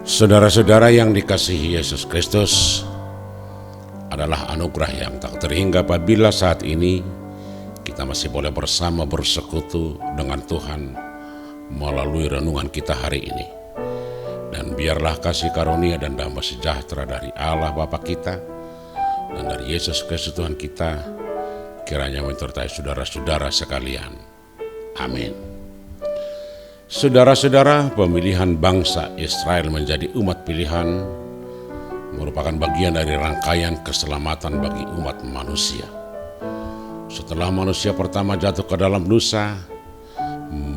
Saudara-saudara yang dikasihi Yesus Kristus, adalah anugerah yang tak terhingga apabila saat ini kita masih boleh bersama bersekutu dengan Tuhan melalui renungan kita hari ini. Dan biarlah kasih karunia dan damai sejahtera dari Allah Bapa kita dan dari Yesus Kristus Tuhan kita kiranya menyertai saudara-saudara sekalian. Amin. Saudara-saudara, pemilihan bangsa Israel menjadi umat pilihan merupakan bagian dari rangkaian keselamatan bagi umat manusia. Setelah manusia pertama jatuh ke dalam dosa,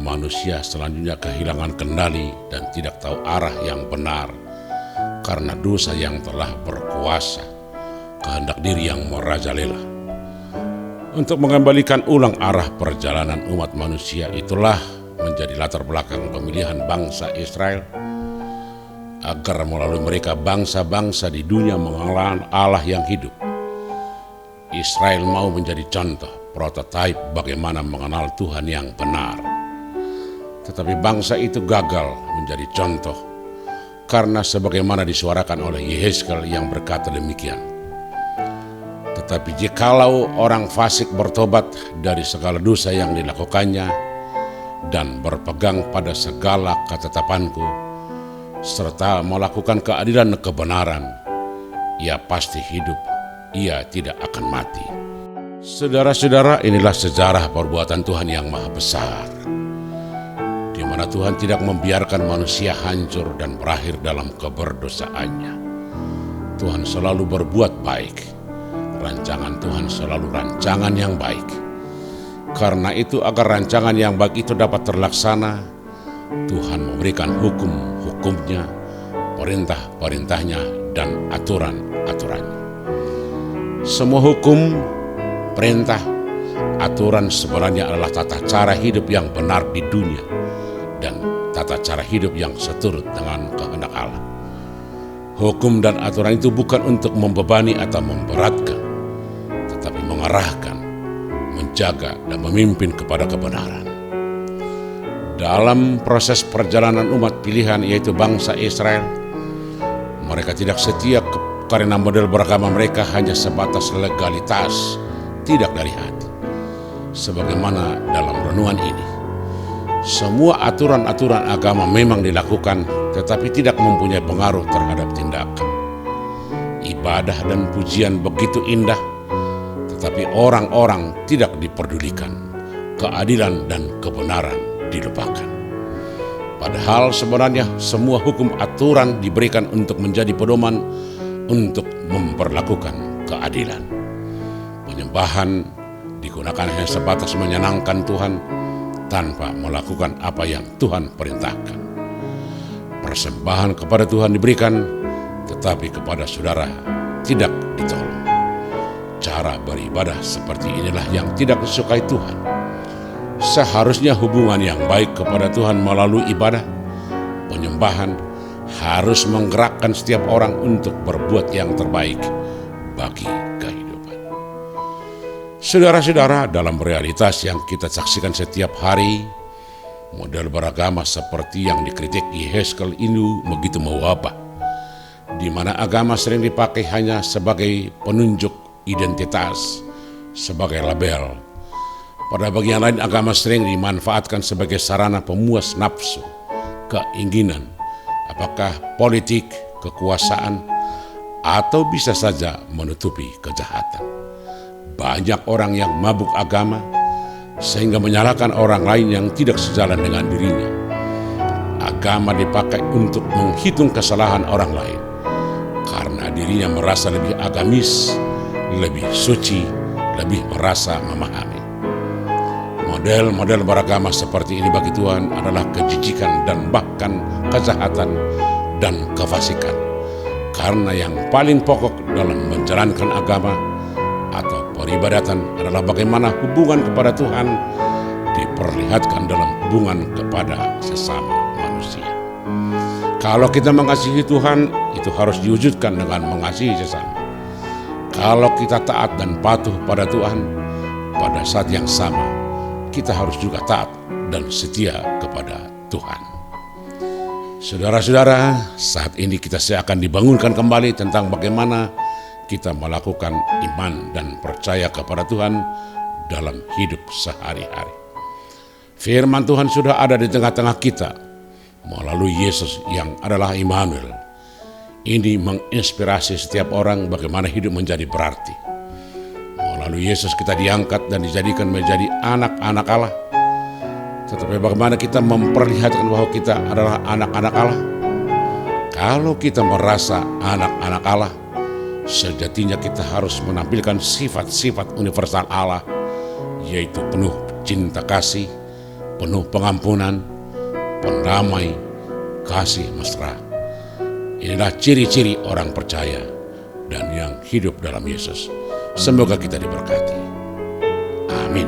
manusia selanjutnya kehilangan kendali dan tidak tahu arah yang benar karena dosa yang telah berkuasa, kehendak diri yang merajalela. Untuk mengembalikan ulang arah perjalanan umat manusia itulah menjadi latar belakang pemilihan bangsa Israel, agar melalui mereka bangsa-bangsa di dunia mengenal Allah yang hidup. Israel mau menjadi contoh, prototipe bagaimana mengenal Tuhan yang benar. Tetapi bangsa itu gagal menjadi contoh karena sebagaimana disuarakan oleh Yehezkel yang berkata demikian. Tetapi jikalau orang fasik bertobat dari segala dosa yang dilakukannya dan berpegang pada segala ketetapanku serta melakukan keadilan dan kebenaran, ia pasti hidup, ia tidak akan mati. Saudara-saudara, inilah sejarah perbuatan Tuhan yang maha besar, di mana Tuhan tidak membiarkan manusia hancur dan berakhir dalam keberdosaannya. Tuhan selalu berbuat baik. Rancangan Tuhan selalu rancangan yang baik. Karena itu agar rancangan yang baik itu dapat terlaksana, Tuhan memberikan hukum-hukumnya, perintah-perintahnya, dan aturan-aturannya. Semua hukum, perintah, aturan sebenarnya adalah tata cara hidup yang benar di dunia dan tata cara hidup yang seturut dengan kehendak Allah. Hukum dan aturan itu bukan untuk membebani atau memberatkan, tetapi mengarahkan, menjaga dan memimpin kepada kebenaran. Dalam proses perjalanan umat pilihan yaitu bangsa Israel, mereka tidak setia karena model beragama mereka hanya sebatas legalitas, tidak dari hati. Sebagaimana dalam renungan ini, semua aturan-aturan agama memang dilakukan tetapi tidak mempunyai pengaruh terhadap tindakan. Ibadah dan pujian begitu indah, tetapi orang-orang tidak diperdulikan. Keadilan dan kebenaran dilupakan. Padahal sebenarnya semua hukum aturan diberikan untuk menjadi pedoman untuk memperlakukan keadilan. Penyembahan digunakan hanya sebatas menyenangkan Tuhan tanpa melakukan apa yang Tuhan perintahkan. Persembahan kepada Tuhan diberikan, tetapi kepada saudara tidak ditolong. Cara beribadah seperti inilah yang tidak disukai Tuhan. Seharusnya hubungan yang baik kepada Tuhan melalui ibadah, penyembahan harus menggerakkan setiap orang untuk berbuat yang terbaik bagi kehidupan. Saudara-saudara, dalam realitas yang kita saksikan setiap hari, model beragama seperti yang dikritik Yehezkel ini begitu mewabah, di mana agama sering dipakai hanya sebagai penunjuk identitas, sebagai label. Pada bagian lain agama sering dimanfaatkan sebagai sarana pemuas nafsu, keinginan, apakah politik, kekuasaan, atau bisa saja menutupi kejahatan. Banyak orang yang mabuk agama sehingga menyalahkan orang lain yang tidak sejalan dengan dirinya. Agama dipakai untuk menghitung kesalahan orang lain karena dirinya merasa lebih agamis, lebih suci, lebih merasa memahami. Model-model beragama seperti ini bagi Tuhan adalah kejijikan dan bahkan kejahatan dan kefasikan. Karena yang paling pokok dalam menjalankan agama atau peribadatan adalah bagaimana hubungan kepada Tuhan diperlihatkan dalam hubungan kepada sesama manusia. Kalau kita mengasihi Tuhan, itu harus diwujudkan dengan mengasihi sesama. Kalau kita taat dan patuh pada Tuhan, pada saat yang sama kita harus juga taat dan setia kepada Tuhan. Saudara-saudara, saat ini kita akan dibangunkan kembali tentang bagaimana kita melakukan iman dan percaya kepada Tuhan dalam hidup sehari-hari. Firman Tuhan sudah ada di tengah-tengah kita melalui Yesus yang adalah Immanuel. Ini menginspirasi setiap orang bagaimana hidup menjadi berarti. Melalui Yesus kita diangkat dan dijadikan menjadi anak-anak Allah. Tetapi bagaimana kita memperlihatkan bahwa kita adalah anak-anak Allah? Kalau kita merasa anak-anak Allah, sejatinya kita harus menampilkan sifat-sifat universal Allah, yaitu penuh cinta kasih, penuh pengampunan, pendamai, kasih mesra. Inilah ciri-ciri orang percaya dan yang hidup dalam Yesus. Semoga kita diberkati. Amin.